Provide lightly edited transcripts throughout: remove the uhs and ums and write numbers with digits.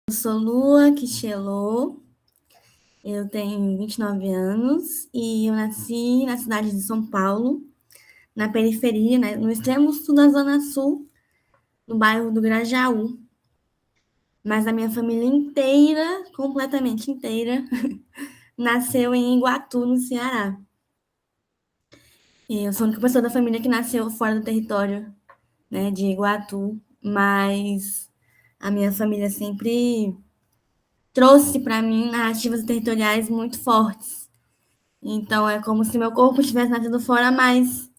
Eu sou Lua Kichelô, eu tenho 29 anos e eu nasci na cidade de São Paulo, na periferia, né, no extremo sul da Zona Sul, no bairro do Grajaú. Mas a minha família inteira, completamente inteira, nasceu em Iguatu, no Ceará. E eu sou a única pessoa da família que nasceu fora do território, né, de Iguatu, mas a minha família sempre trouxe para mim narrativas territoriais muito fortes. Então é como se meu corpo tivesse nascido fora, mas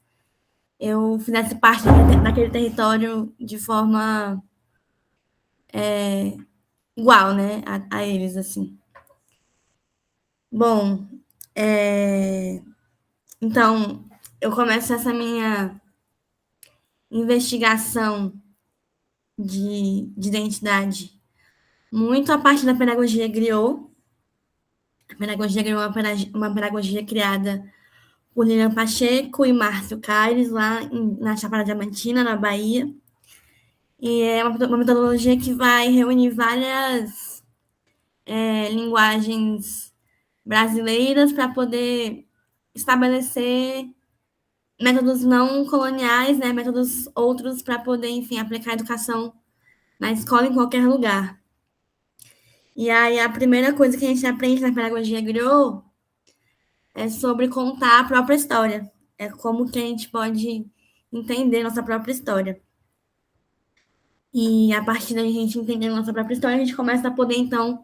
eu fizesse parte daquele território de forma igual, né, a eles, assim. Bom, então eu começo essa minha investigação de identidade muito a partir da pedagogia griot. A pedagogia griot é uma pedagogia criada por Lilian Pacheco e Márcio Caires, lá na Chapada Diamantina, na Bahia. E é uma metodologia que vai reunir várias linguagens brasileiras para poder estabelecer métodos não coloniais, né, métodos outros para poder, enfim, aplicar a educação na escola em qualquer lugar. E aí a primeira coisa que a gente aprende na pedagogia griot é sobre contar a própria história. É como que a gente pode entender nossa própria história. E a partir da gente entender nossa própria história, a gente começa a poder, então,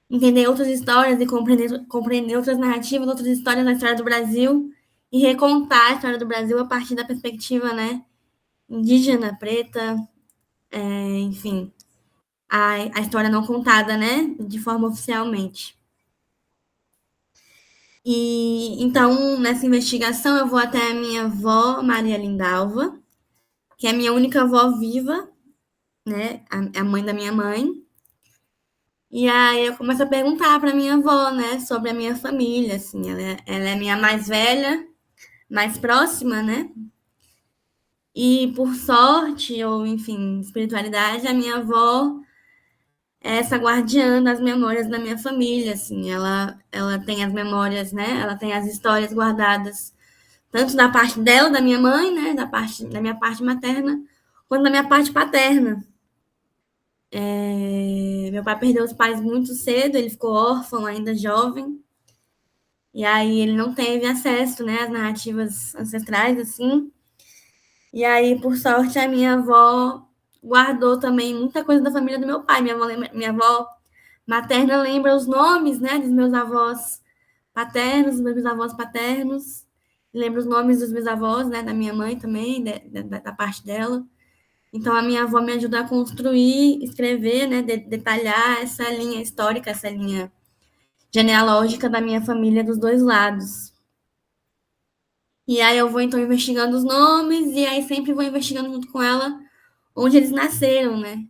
entender outras histórias e compreender outras narrativas, outras histórias da história do Brasil e recontar a história do Brasil a partir da perspectiva, né, indígena, preta, enfim, a história não contada, né, de forma oficialmente. E então, nessa investigação, eu vou até a minha avó, Maria Lindalva, que é a minha única avó viva, né, a mãe da minha mãe. E aí eu começo a perguntar para minha avó, né, sobre a minha família, assim, ela é a minha mais velha, mais próxima, né? E por sorte, ou enfim, espiritualidade, a minha avó é essa guardiã das memórias da minha família, assim, ela tem as memórias, né? Ela tem as histórias guardadas, tanto da parte dela, da minha mãe, né? Da minha parte materna, quanto da minha parte paterna. Meu pai perdeu os pais muito cedo, ele ficou órfão ainda jovem, e aí ele não teve acesso, né, às narrativas ancestrais, assim. E aí, por sorte, a minha avó guardou também muita coisa da família do meu pai. Minha avó materna lembra os nomes, né, dos meus avós paternos, dos meus avós paternos. Lembra os nomes dos meus avós, né, da minha mãe também, da parte dela. Então, a minha avó me ajuda a construir, escrever, né, detalhar essa linha histórica, essa linha genealógica da minha família dos dois lados. E aí eu vou então investigando os nomes e aí sempre vou investigando junto com ela onde eles nasceram, né?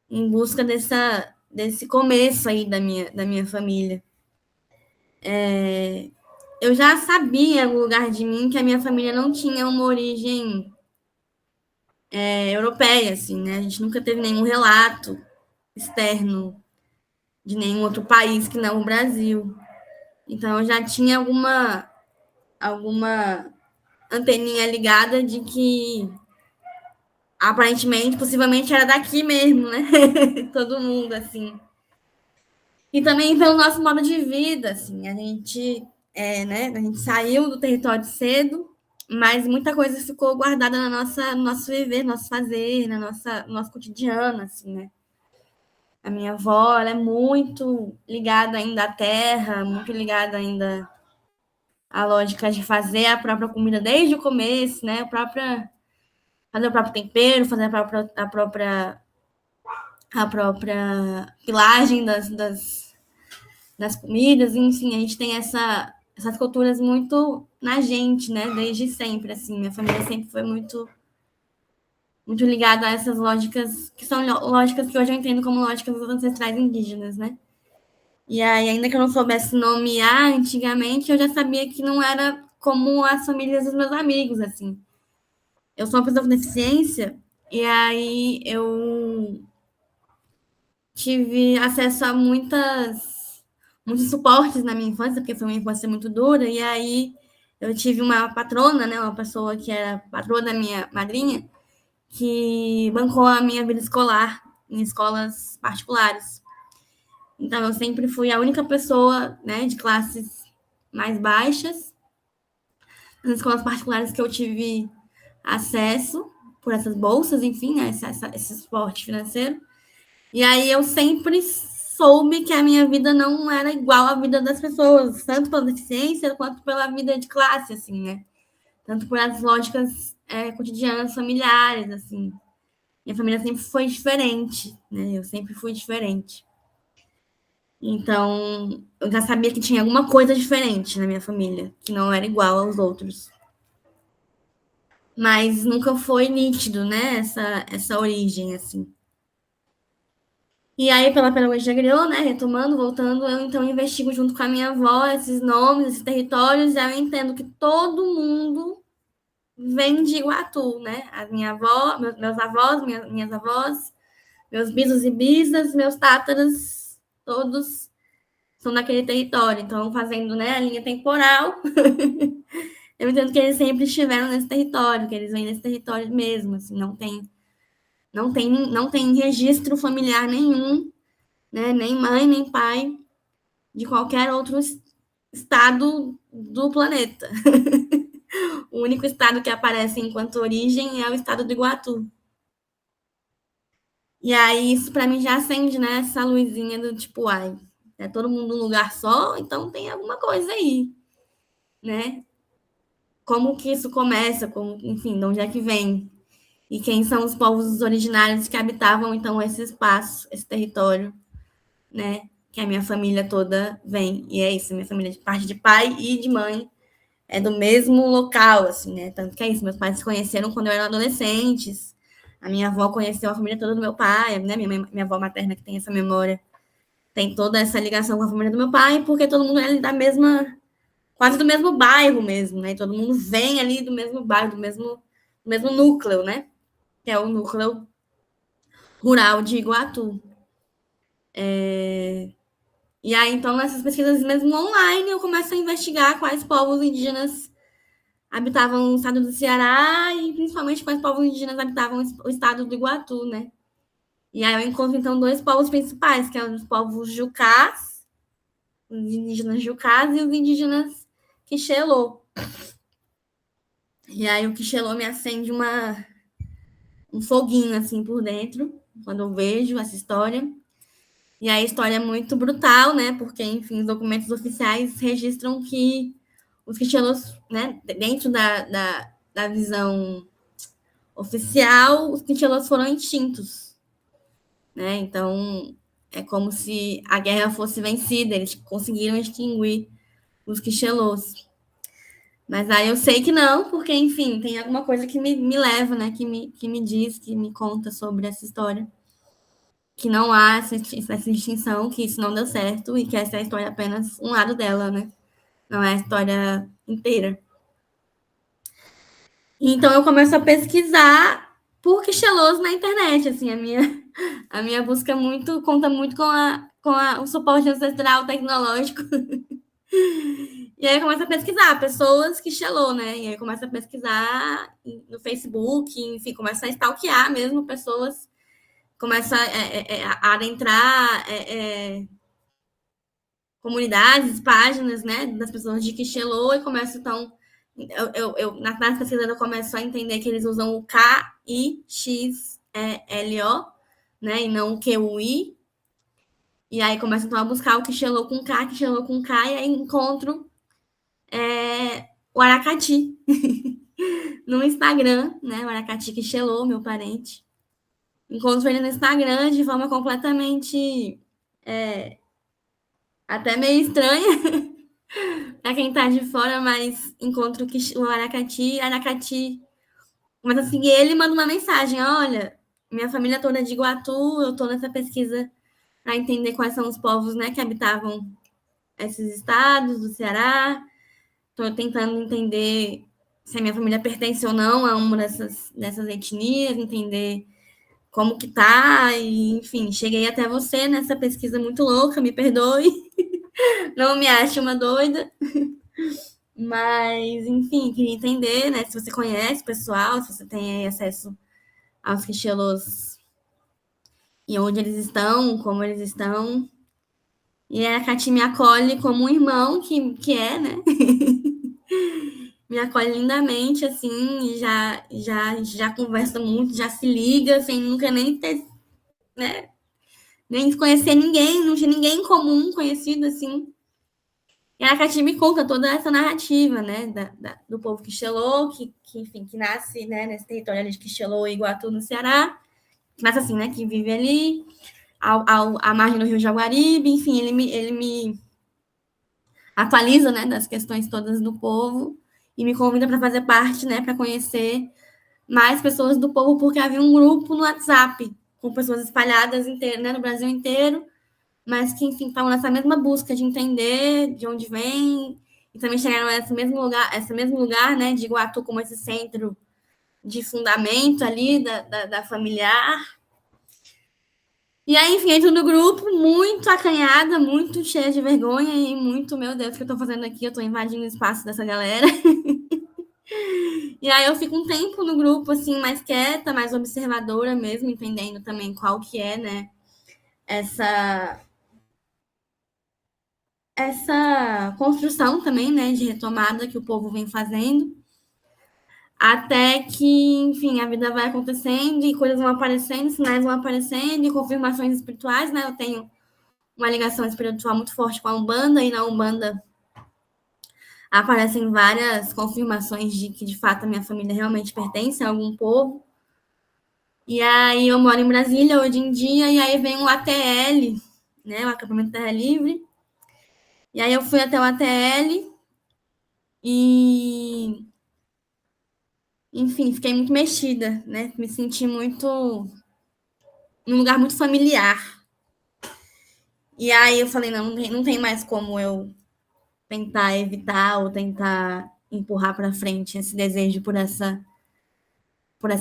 Em busca desse começo aí da minha família. Eu já sabia em algum lugar de mim que a minha família não tinha uma origem europeia, assim, né? A gente nunca teve nenhum relato externo de nenhum outro país que não o Brasil. Então eu já tinha alguma anteninha ligada de que aparentemente, possivelmente era daqui mesmo, né? Todo mundo, assim. E também pelo nosso modo de vida, assim. Né? A gente saiu do território cedo, mas muita coisa ficou guardada no nosso viver, no nosso fazer, no nosso cotidiano, assim, né? A minha avó, ela é muito ligada ainda à terra, muito ligada ainda à lógica de fazer a própria comida desde o começo, né? Fazer o próprio tempero, fazer a própria pilagem das comidas, enfim, a gente tem essas culturas muito na gente, né? Desde sempre, assim, minha família sempre foi muito ligada a essas lógicas, que são lógicas que hoje eu entendo como lógicas ancestrais indígenas, né? E aí, ainda que eu não soubesse nomear antigamente, eu já sabia que não era como as famílias dos meus amigos, assim. Eu sou uma pessoa com deficiência, e aí tive acesso a muitos suportes na minha infância, porque foi uma infância muito dura, e aí eu tive uma patrona, né, uma pessoa que era patroa da minha madrinha, que bancou a minha vida escolar em escolas particulares. Então, eu sempre fui a única pessoa, né, de classes mais baixas, nas escolas particulares que eu tive acesso por essas bolsas, enfim, né, esse suporte financeiro. E aí eu sempre soube que a minha vida não era igual à vida das pessoas, tanto pela deficiência quanto pela vida de classe, assim, né? Tanto por as lógicas cotidianas familiares, assim. Minha família sempre foi diferente, né? Eu sempre fui diferente. Então, eu já sabia que tinha alguma coisa diferente na minha família, que não era igual aos outros. Mas nunca foi nítido, né? Essa origem, assim. E aí, pela pedagogia griot, né, retomando, voltando, eu então investigo junto com a minha avó esses nomes, esses territórios, e eu entendo que todo mundo vem de Iguatu, né? A minha avó, meus avós, minhas avós, meus bisos e bisas, meus tátaras, todos são daquele território. Então, fazendo, né, a linha temporal, eu entendo que eles sempre estiveram nesse território, que eles vêm nesse território mesmo, assim, não tem registro familiar nenhum, né, nem mãe, nem pai, de qualquer outro estado do planeta. O único estado que aparece enquanto origem é o estado do Iguatu. E aí isso para mim já acende, né, essa luzinha do tipo, ai, é todo mundo num lugar só, então tem alguma coisa aí, né? Como que isso começa, como, enfim, de onde é que vem? E quem são os povos originários que habitavam então esse espaço, esse território, né? Que a minha família toda vem. E é isso, minha família de parte de pai e de mãe é do mesmo local, assim, né? Tanto que é isso, meus pais se conheceram quando eu era adolescentes. A minha avó conheceu a família toda do meu pai, né? Minha avó materna que tem essa memória, tem toda essa ligação com a família do meu pai, porque todo mundo é da mesma, quase do mesmo bairro mesmo, né? E todo mundo vem ali do mesmo bairro, do mesmo núcleo, né? Que é o núcleo rural de Iguatu. E aí, então, nessas pesquisas mesmo online, eu começo a investigar quais povos indígenas habitavam o estado do Ceará e principalmente quais povos indígenas habitavam o estado do Iguatu, né? E aí eu encontro, então, dois povos principais, que são os povos Jucás, os indígenas Jucás e os indígenas Quixelô. E aí o Quixelô me acende um foguinho, assim, por dentro, quando eu vejo essa história. E a história é muito brutal, né? Porque, enfim, os documentos oficiais registram que os Quixelôs, né, dentro da visão oficial, os Quixelôs foram extintos, né? Então, é como se a guerra fosse vencida, eles conseguiram extinguir os Quixelôs. Mas aí eu sei que não, porque, enfim, tem alguma coisa que me leva, né? Que me diz, que me conta sobre essa história. Que não há essa distinção, que isso não deu certo e que essa é a história apenas um lado dela, né? Não é a história inteira. Então eu começo a pesquisar por Quixelôs na internet, assim, a minha busca conta muito com o suporte ancestral tecnológico. E aí eu começo a pesquisar pessoas Quixelô, né? E aí eu começo a pesquisar no Facebook, enfim, começo a stalkear mesmo pessoas, começa a adentrar comunidades, páginas, né, das pessoas de Quixelô e começo, então, nas pesquisas eu começo a entender que eles usam o K-I-X-L-O, né, e não o Q-U-I, e aí começo, então, a buscar o Quixelô com K, Quixelô com K, e aí encontro o Aracati no Instagram, né, o Aracati Quixelô, meu parente. Encontro ele no Instagram de forma completamente até meio estranha, pra quem tá de fora, mas encontro o Aracati começa a seguir ele e manda uma mensagem: olha, minha família toda é de Iguatu, eu tô nessa pesquisa para entender quais são os povos, né, que habitavam esses estados do Ceará. Tô tentando entender se a minha família pertence ou não a uma dessas etnias, entender como que tá, e, enfim, cheguei até você nessa pesquisa muito louca, me perdoe, não me ache uma doida, mas, enfim, queria entender, né, se você conhece o pessoal, se você tem aí acesso aos quichelos e onde eles estão, como eles estão. E a Cati me acolhe como um irmão que é, né? Me acolhe lindamente, assim, e já conversa muito, já se liga, sem nunca nem ter, né? Nem conhecer ninguém, não tinha ninguém em comum conhecido, assim. E a Cati me conta toda essa narrativa, né? Do povo Quixelô, enfim, que nasce, né, nesse território ali de Quixelô e Iguatu, no Ceará. Que nasce assim, né? Que vive ali, à margem do Rio Jaguaribe, enfim, ele me atualiza, né, das questões todas do povo e me convida para fazer parte, né, para conhecer mais pessoas do povo, porque havia um grupo no WhatsApp com pessoas espalhadas inteiro, né, no Brasil inteiro, mas que, enfim, estavam nessa mesma busca de entender de onde vem e também chegaram a esse mesmo lugar, né, de Iguatu como esse centro de fundamento ali da familiar. E aí, enfim, entro no grupo muito acanhada, muito cheia de vergonha e muito, meu Deus, o que eu tô fazendo aqui? Eu tô invadindo o espaço dessa galera. E aí eu fico um tempo no grupo, assim, mais quieta, mais observadora mesmo, entendendo também qual que é, né, essa, essa construção também, né, de retomada que o povo vem fazendo. Até que, enfim, a vida vai acontecendo e coisas vão aparecendo, sinais vão aparecendo e confirmações espirituais, né? Eu tenho uma ligação espiritual muito forte com a Umbanda, e na Umbanda aparecem várias confirmações de que, de fato, a minha família realmente pertence a algum povo. E aí eu moro em Brasília hoje em dia, e aí vem o ATL, né, o acampamento Terra Livre. E aí eu fui até o ATL e, enfim, fiquei muito mexida, né? Me senti muito num lugar muito familiar. E aí eu falei, não tem mais como eu tentar evitar ou tentar empurrar para frente esse desejo por essa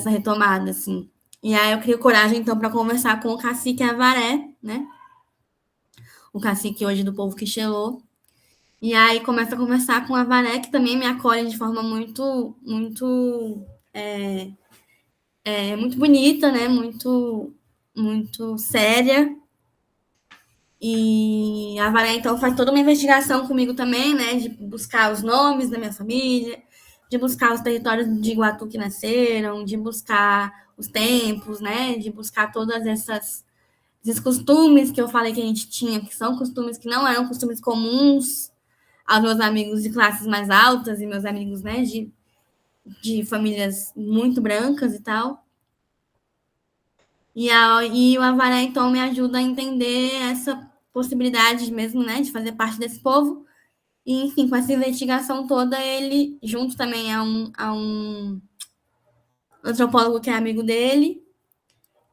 retomada, assim. E aí eu crio coragem, então, para conversar com o cacique Avaré, né? O cacique hoje do povo Quixelô. E aí começa a conversar com a Avaré, que também me acolhe de forma muito bonita, né? Muito séria. E a Avaré, então, faz toda uma investigação comigo também, né? De buscar os nomes da minha família, de buscar os territórios de Iguatu que nasceram, de buscar os tempos, né? De buscar todas esses costumes que eu falei que a gente tinha, que são costumes que não eram costumes comuns aos meus amigos de classes mais altas e meus amigos, né, de famílias muito brancas e tal. E o Avaré, então, me ajuda a entender essa possibilidade mesmo, né, de fazer parte desse povo. E, enfim, com essa investigação toda, ele, junto também a um antropólogo que é amigo dele,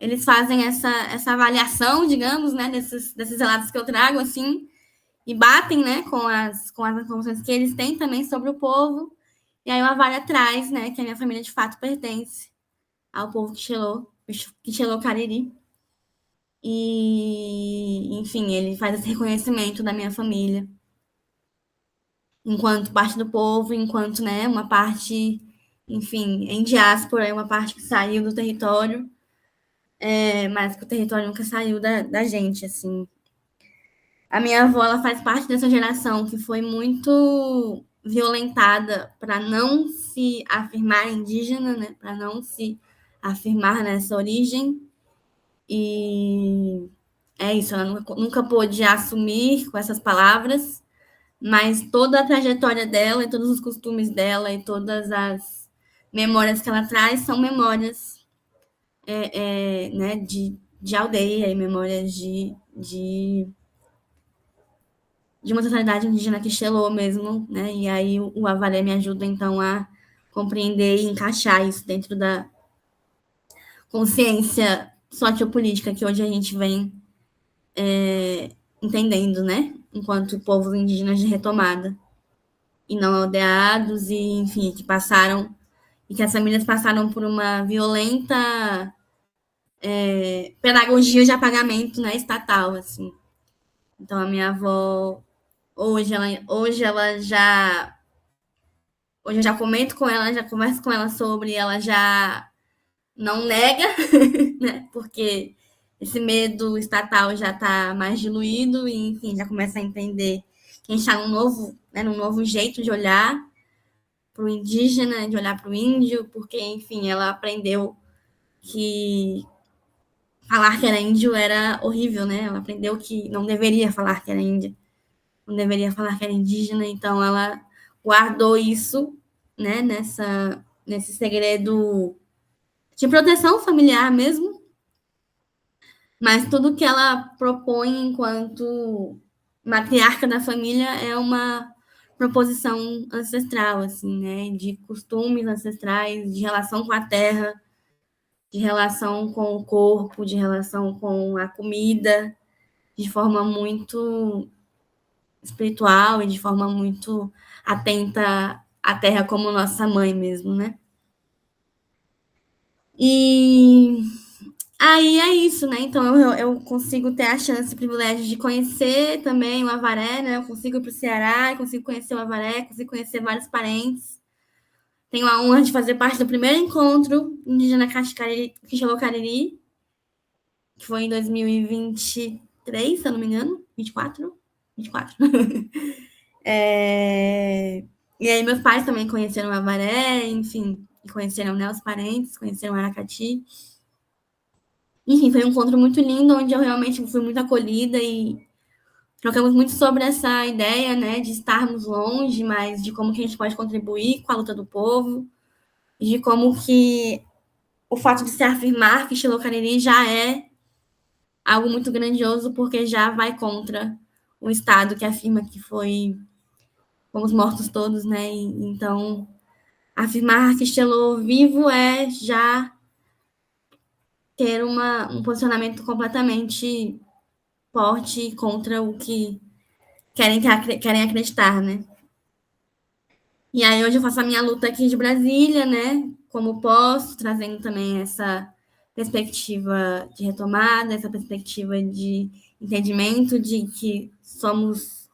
eles fazem essa avaliação, digamos, né, desses relatos que eu trago, assim, e batem, né, com as informações que eles têm também sobre o povo. E aí o Avaré traz, né, que a minha família de fato pertence ao povo Quixelô Cariri. E, enfim, ele faz esse reconhecimento da minha família enquanto parte do povo, enquanto, né, uma parte, enfim, em diáspora, uma parte que saiu do território, mas que o território nunca saiu da gente, assim. A minha avó, ela faz parte dessa geração que foi muito violentada para não se afirmar indígena, né? Para não se afirmar nessa origem. E é isso, ela nunca pôde assumir com essas palavras, mas toda a trajetória dela e todos os costumes dela e todas as memórias que ela traz são memórias né, de aldeia e memórias de uma totalidade indígena que Xelô mesmo, né? E aí o Avaré me ajuda, então, a compreender e encaixar isso dentro da consciência sociopolítica que hoje a gente vem entendendo, né? Enquanto povos indígenas de retomada e não aldeados e, enfim, que passaram e que as famílias passaram por uma violenta pedagogia de apagamento, né, estatal, assim. Então, a minha avó, hoje ela já. Hoje eu já comento com ela, já converso com ela sobre, ela já não nega, né? Porque esse medo estatal já está mais diluído e, enfim, já começa a entender que a gente está num novo jeito de olhar para o indígena, de olhar para o índio, porque, enfim, ela aprendeu que falar que era índio era horrível, né? Ela aprendeu que não deveria falar que era índia, não deveria falar que era indígena, então ela guardou isso, né, nesse segredo de proteção familiar mesmo, mas tudo que ela propõe enquanto matriarca da família é uma proposição ancestral, assim, né, de costumes ancestrais, de relação com a terra, de relação com o corpo, de relação com a comida, de forma muito espiritual e de forma muito atenta à terra como nossa mãe mesmo, né? E aí é isso, né? Então eu consigo ter a chance, o privilégio de conhecer também o Avaré, né? Eu consigo ir para o Ceará, consigo conhecer o Avaré, consigo conhecer vários parentes. Tenho a honra de fazer parte do primeiro encontro indígena Quixelô Cariri, que foi em 2023, se eu não me engano. 24? 24. É... E aí meus pais também conheceram o Avaré, enfim, conheceram, né, os parentes, conheceram o Aracati. Enfim, foi um encontro muito lindo, onde eu realmente fui muito acolhida e trocamos muito sobre essa ideia, né, de estarmos longe, mas de como que a gente pode contribuir com a luta do povo, e de como que o fato de se afirmar que Xilocariri já é algo muito grandioso, porque já vai contra o Estado que afirma que fomos mortos todos, né? E, então, afirmar que Xelô vivo é já ter um posicionamento completamente forte contra o que querem acreditar, né? E aí hoje eu faço a minha luta aqui de Brasília, né? Como posso, trazendo também essa perspectiva de retomada, essa perspectiva de entendimento de que somos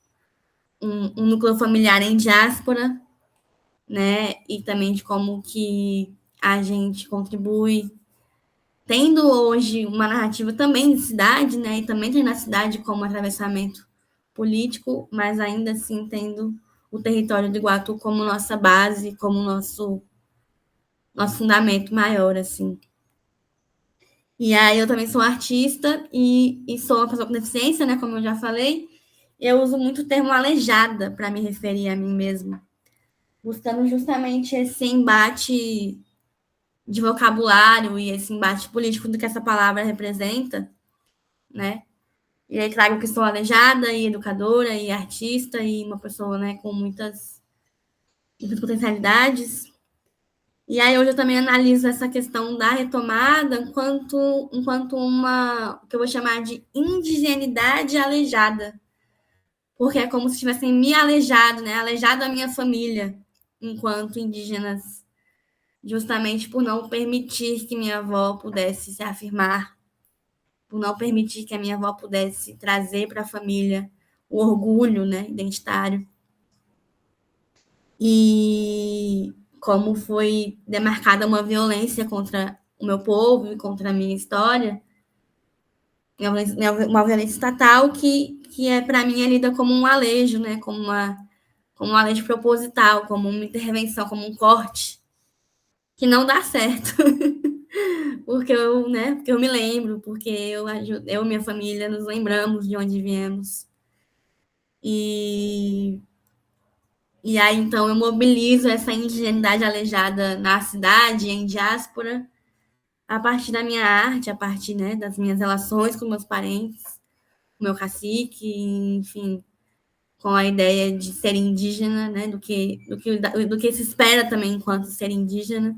um núcleo familiar em diáspora, né? E também de como que a gente contribui, tendo hoje uma narrativa também de cidade, né? E também tem na cidade como atravessamento político, mas ainda assim tendo o território do Iguatu como nossa base, como nosso fundamento maior, assim. E aí eu também sou artista e sou uma pessoa com deficiência, né? Como eu já falei. Eu uso muito o termo aleijada para me referir a mim mesma, buscando justamente esse embate de vocabulário e esse embate político do que essa palavra representa, né? E aí trago que sou aleijada e educadora e artista e uma pessoa, né, com muitas potencialidades. E aí hoje eu também analiso essa questão da retomada enquanto uma, o que eu vou chamar de indigenidade aleijada. Porque é como se tivessem me aleijado, né? Aleijado a minha família enquanto indígenas, justamente por não permitir que minha avó pudesse se afirmar, por não permitir que a minha avó pudesse trazer para a família o orgulho, né, identitário. E como foi demarcada uma violência contra o meu povo e contra a minha história, uma violência estatal que é para mim é lida como um alejo, né, como um alejo proposital, como uma intervenção, como um corte que não dá certo. Porque eu me lembro, porque eu e minha família nos lembramos de onde viemos. E E aí, então, eu mobilizo essa indigeneidade aleijada na cidade, em diáspora, a partir da minha arte, a partir, né, das minhas relações com meus parentes, com meu cacique, enfim, com a ideia de ser indígena, né, do que se espera também enquanto ser indígena,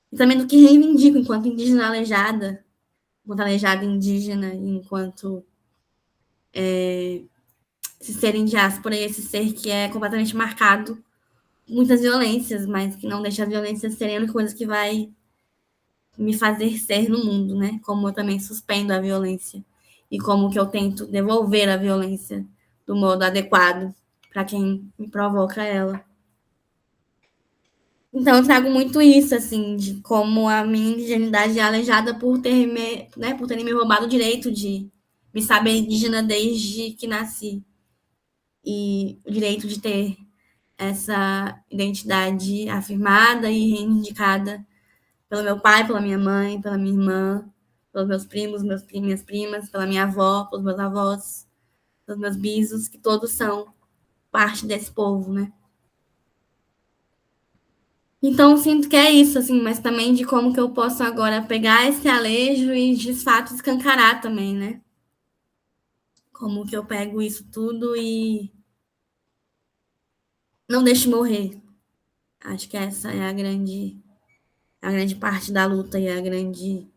e também do que reivindico enquanto indígena aleijada, enquanto aleijada indígena, enquanto esse ser em diáspora e esse ser que é completamente marcado muitas violências, mas que não deixa a violência serem a única coisa que vai me fazer ser no mundo, né? Como eu também suspendo a violência e como que eu tento devolver a violência do modo adequado para quem me provoca ela. Então eu trago muito isso, assim, de como a minha indigeneidade é aleijada por ter me, né, por terem me roubado o direito de me saber indígena desde que nasci. E o direito de ter essa identidade afirmada e reivindicada pelo meu pai, pela minha mãe, pela minha irmã, pelos meus primos, minhas primas, pela minha avó, pelos meus avós, pelos meus bisos, que todos são parte desse povo, né? Então, sinto que é isso, assim, mas também de como que eu posso agora pegar esse alejo e, de fato, escancarar também, né? Como que eu pego isso tudo e não deixo morrer. Acho que essa é a grande parte da luta e a grande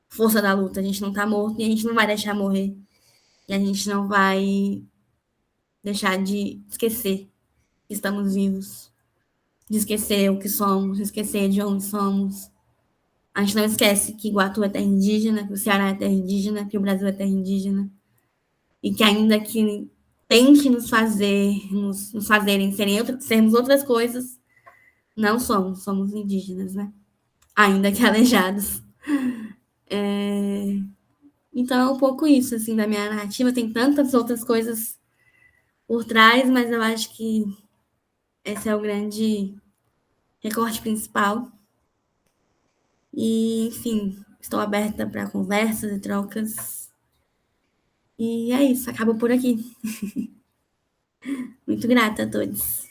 força da luta. A gente não tá morto e a gente não vai deixar morrer. E a gente não vai deixar de esquecer que estamos vivos, de esquecer o que somos, de esquecer de onde somos. A gente não esquece que Iguatu é terra indígena, que o Ceará é terra indígena, que o Brasil é terra indígena. E que ainda que tente nos fazerem sermos outras coisas, não somos, somos indígenas, né? Ainda que aleijados. Então é um pouco isso, assim, da minha narrativa. Tem tantas outras coisas por trás, mas eu acho que esse é o grande recorte principal. E, enfim, estou aberta para conversas e trocas. E é isso, acabo por aqui. Muito grata a todos.